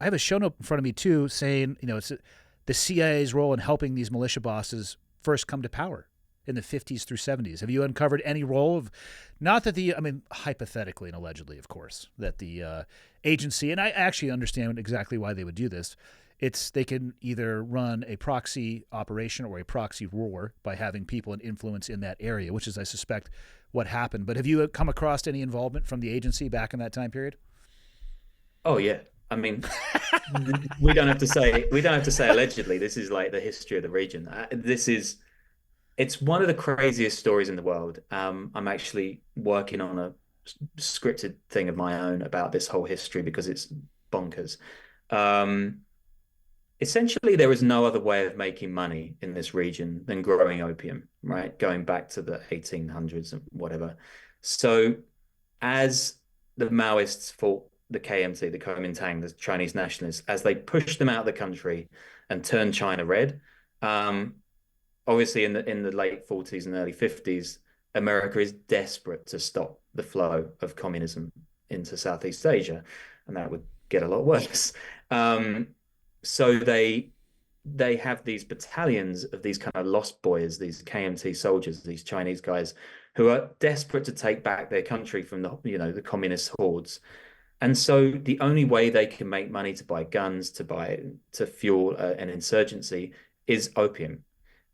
I have a show note in front of me too saying, it's the CIA's role in helping these militia bosses first come to power in the 50s through 70s. Have you uncovered any role of, not that hypothetically and allegedly, of course, that the agency, and I actually understand exactly why they would do this, they can either run a proxy operation or a proxy war by having people and influence in that area, which is, I suspect, what happened. But have you come across any involvement from the agency back in that time period? Oh yeah. I mean, we don't have to say allegedly. This is like the history of the region. It's one of the craziest stories in the world. I'm actually working on a scripted thing of my own about this whole history because it's bonkers. Um, Essentially, there is no other way of making money in this region than growing opium, right? Going back to the 1800s and whatever. So, as the Maoists fought the KMT, the Kuomintang, the Chinese nationalists, as they pushed them out of the country and turned China red, um, obviously in the late 40s and early 50s, America is desperate to stop the flow of communism into Southeast Asia, and that would get a lot worse. So they have these battalions of these kind of lost boys, these KMT soldiers, these Chinese guys who are desperate to take back their country from the communist hordes. And so the only way they can make money to buy guns, to fuel an insurgency is opium.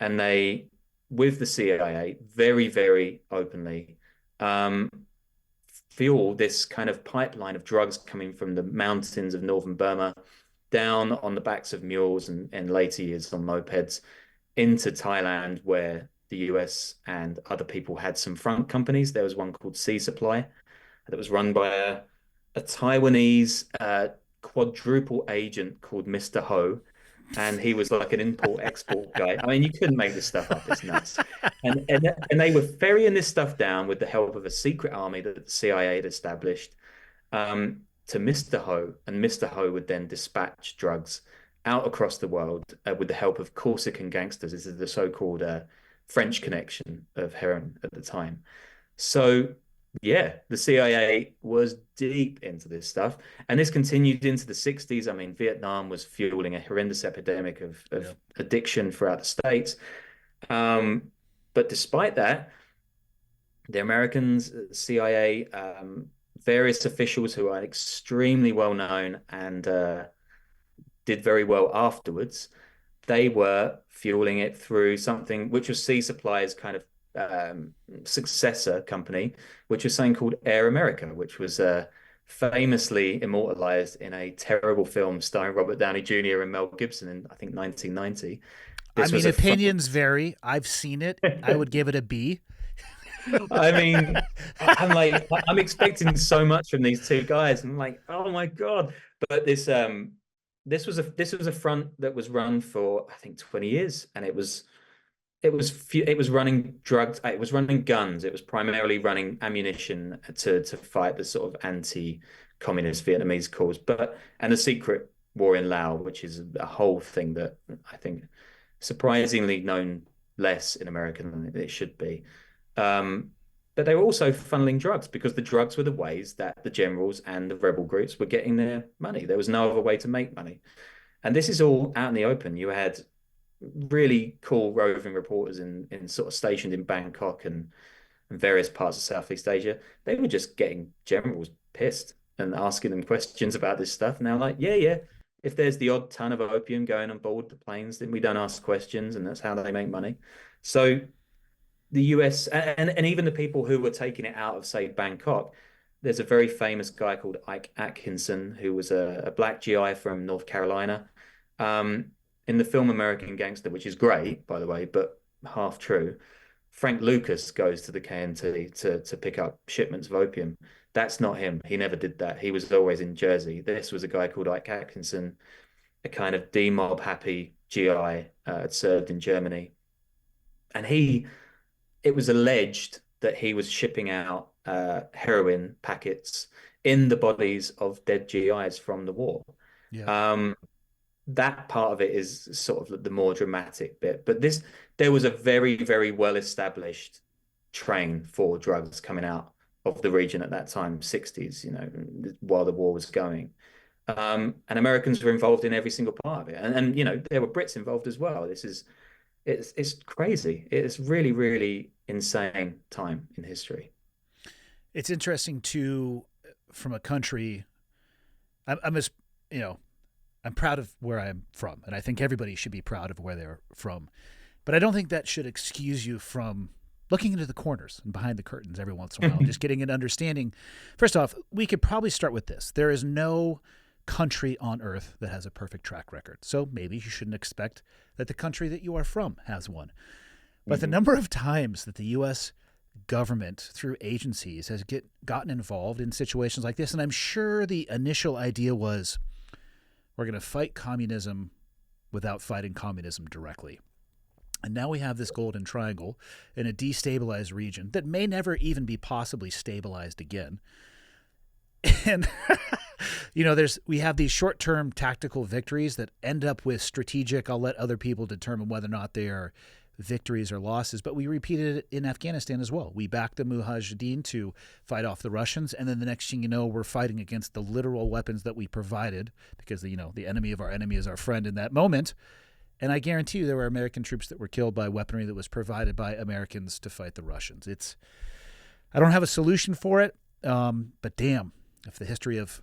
And they, with the CIA, very, very openly um, fuel this kind of pipeline of drugs coming from the mountains of northern Burma down on the backs of mules and later years on mopeds into Thailand, where the US and other people had some front companies. There was one called Sea Supply that was run by a Taiwanese quadruple agent called Mr. Ho. And he was like an import export guy. I mean, you couldn't make this stuff up. It's nuts. And they were ferrying this stuff down with the help of a secret army that the CIA had established. To Mr. Ho, and Mr. Ho would then dispatch drugs out across the world with the help of Corsican gangsters. This is the so-called French connection of heroin at the time. So, yeah, the CIA was deep into this stuff, and this continued into the 60s. I mean, Vietnam was fueling a horrendous epidemic of addiction throughout the States. But despite that, the Americans, CIA, various officials who are extremely well known and did very well afterwards, they were fueling it through something which was Sea Supply's kind of successor company, which was something called Air America, which was famously immortalized in a terrible film starring Robert Downey Jr. and Mel Gibson in, I think, 1990. I mean, opinions vary. I've seen it. I would give it a B. I mean, I'm expecting so much from these two guys. I'm like, oh my God. But this was a front that was run for, I think, 20 years, and it was running drugs, it was running guns, it was primarily running ammunition to fight the sort of anti-communist Vietnamese cause, and the secret war in Laos, which is a whole thing that I think surprisingly known less in America than it should be. But they were also funneling drugs because the drugs were the ways that the generals and the rebel groups were getting their money. There was no other way to make money. And this is all out in the open. You had really cool roving reporters in sort of stationed in Bangkok and various parts of Southeast Asia. They were just getting generals pissed and asking them questions about this stuff. And they're like, yeah, if there's the odd ton of opium going on board the planes, then we don't ask questions, and that's how they make money. So the US and even the people who were taking it out of, say, Bangkok, there's a very famous guy called Ike Atkinson, who was a black GI from North Carolina. In the film American Gangster, which is great, by the way, but half true, Frank Lucas goes to the KMT to pick up shipments of opium. That's not him. He never did that. He was always in Jersey. This was a guy called Ike Atkinson, a kind of demob happy GI, had served in Germany. And it was alleged that he was shipping out heroin packets in the bodies of dead GIs from the war. Yeah. That part of it is sort of the more dramatic bit, but there was a very, very well established train for drugs coming out of the region at that time, 60s, while the war was going. And Americans were involved in every single part of it. And you know, there were Brits involved as well. It's crazy. It's really, really insane time in history. It's interesting too, from a country. I'm as you know, I'm proud of where I'm from, and I think everybody should be proud of where they're from. But I don't think that should excuse you from looking into the corners and behind the curtains every once in a while, just getting an understanding. First off, we could probably start with this: there is no country on earth that has a perfect track record. So maybe you shouldn't expect that the country that you are from has one. But the number of times that the U.S. government, through agencies, has gotten involved in situations like this, and I'm sure the initial idea was, we're going to fight communism without fighting communism directly. And now we have this golden triangle in a destabilized region that may never even be possibly stabilized again. And, you know, we have these short-term tactical victories that end up with strategic, I'll let other people determine whether or not they are victories or losses. But we repeated it in Afghanistan as well. We backed the Mujahideen to fight off the Russians. And then the next thing you know, we're fighting against the literal weapons that we provided, because, you know, the enemy of our enemy is our friend in that moment. And I guarantee you there were American troops that were killed by weaponry that was provided by Americans to fight the Russians. I don't have a solution for it, but damn, if the history of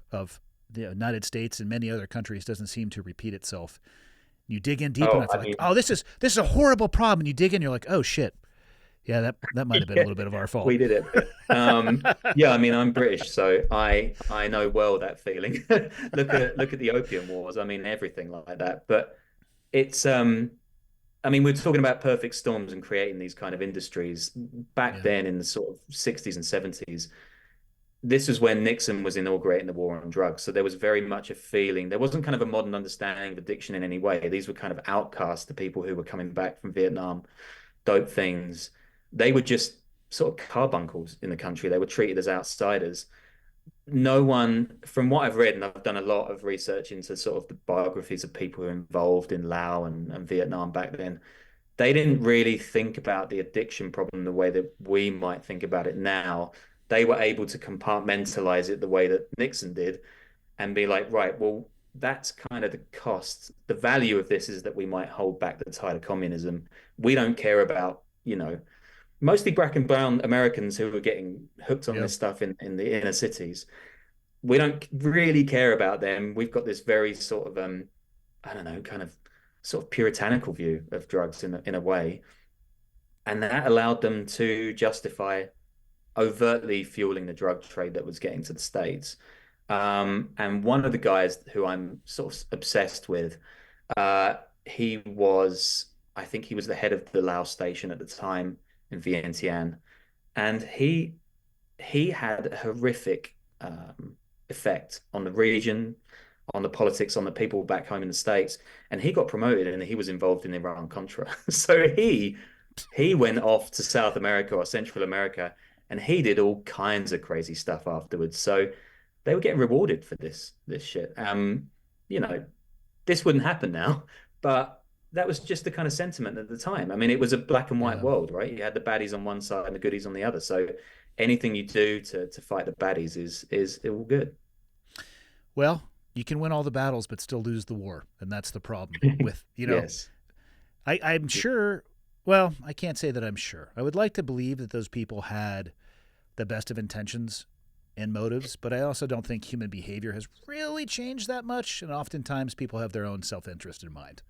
the United States and many other countries doesn't seem to repeat itself, you dig in deep enough, like, oh, this is a horrible problem. And you dig in, you're like, oh shit, yeah, that might have been a little bit of our fault. We did it. Yeah, I mean, I'm British, so I know well that feeling. Look at the opium wars. I mean, everything like that. But it's I mean, we're talking about perfect storms and creating these kind of industries back then in the sort of 60s and 70s. This was when Nixon was inaugurating the war on drugs. So there was very much a feeling, there wasn't kind of a modern understanding of addiction in any way. These were kind of outcasts, the people who were coming back from Vietnam, dope things. They were just sort of carbuncles in the country. They were treated as outsiders. No one, from what I've read, and I've done a lot of research into sort of the biographies of people who were involved in Laos and Vietnam back then, they didn't really think about the addiction problem the way that we might think about it now. They were able to compartmentalize it the way that Nixon did and be like, right, well, that's kind of the cost. The value of this is that we might hold back the tide of communism. We don't care about, you know, mostly black and brown Americans who are getting hooked on this stuff in the inner cities. We don't really care about them. We've got this very sort of, I don't know, kind of sort of puritanical view of drugs in a way. And that allowed them to justify overtly fueling the drug trade that was getting to the States. And one of the guys who I'm sort of obsessed with, I think he was the head of the Laos station at the time in Vientiane, and he had a horrific effect on the region, on the politics, on the people back home in the States. And he got promoted, and he was involved in Iran-Contra. So he went off to South America or Central America, and he did all kinds of crazy stuff afterwards. So they were getting rewarded for this shit. You know, this wouldn't happen now, but that was just the kind of sentiment at the time. I mean, it was a black and white world, right? You had the baddies on one side and the goodies on the other. So anything you do to fight the baddies is all good. Well, you can win all the battles, but still lose the war. And that's the problem with, you know, Yes. I'm sure, well, I can't say that I'm sure. I would like to believe that those people had the best of intentions and motives, but I also don't think human behavior has really changed that much. And oftentimes people have their own self-interest in mind.